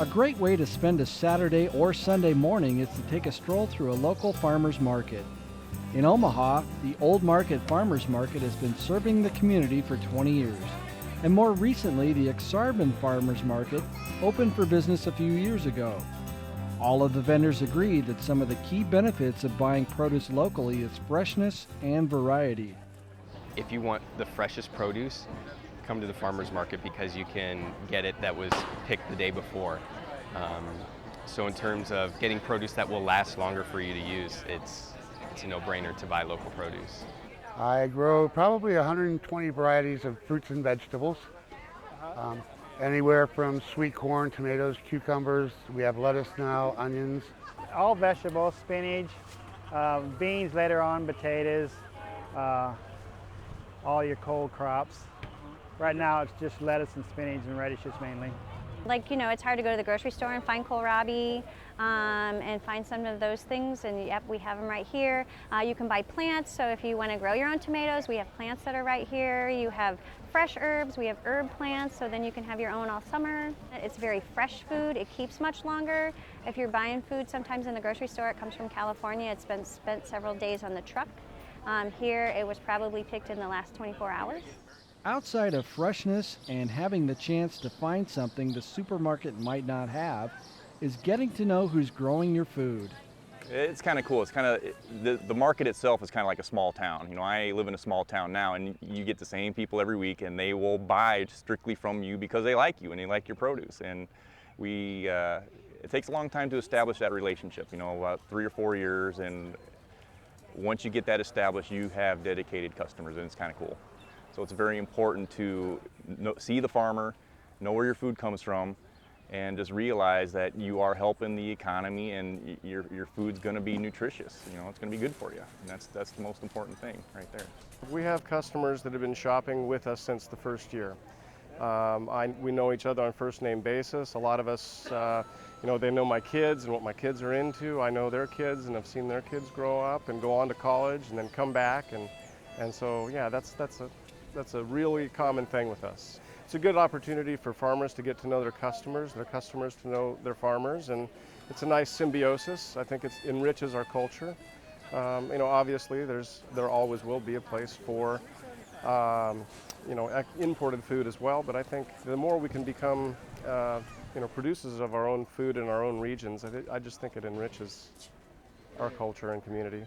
A great way to spend a Saturday or Sunday morning is to take a stroll through a local farmer's market. In Omaha, the Old Market Farmers Market has been serving the community for 20 years. And more recently, the Aksarben Farmers Market opened for business a few years ago. All of the vendors agree that some of the key benefits of buying produce locally is freshness and variety. If you want the freshest produce, come to the farmer's market because you can get it that was picked the day before. So in terms of getting produce that will last longer for you to use, it's a no-brainer to buy local produce. I grow probably 120 varieties of fruits and vegetables. Anywhere from sweet corn, tomatoes, cucumbers. We have lettuce now, onions. All vegetables, spinach, beans later on, potatoes, all your cold crops. Right now it's just lettuce and spinach and radishes mainly. It's hard to go to the grocery store and find kohlrabi and find some of those things, and yep, we have them right here. You can buy plants, so if you want to grow your own tomatoes, we have plants that are right here. You have fresh herbs, we have herb plants, so then you can have your own all summer. It's very fresh food, it keeps much longer. If you're buying food sometimes in the grocery store, it comes from California, it's been spent several days on the truck. Here, it was probably picked in the last 24 hours. Outside of freshness and having the chance to find something the supermarket might not have, is getting to know who's growing your food. It's kind of cool. It's kind of, the market itself is kind of like a small town. You know, I live in a small town now, and you get the same people every week, and they will buy strictly from you because they like you and they like your produce. And it takes a long time to establish that relationship, about 3 or 4 years, and once you get that established, you have dedicated customers, and it's kind of cool. So it's very important to see the farmer, know where your food comes from, and just realize that you are helping the economy, and your food's going to be nutritious. It's going to be good for you, and that's the most important thing right there. We have customers that have been shopping with us since the first year. We know each other on first name basis. A lot of us, they know my kids and what my kids are into. I know their kids and I've seen their kids grow up and go on to college and then come back, and so yeah, that's a really common thing with us. It's a good opportunity for farmers to get to know their customers to know their farmers, and it's a nice symbiosis. I think it enriches our culture. Obviously there always will be a place for imported food as well, but I think the more we can become producers of our own food in our own regions, I just think it enriches our culture and community.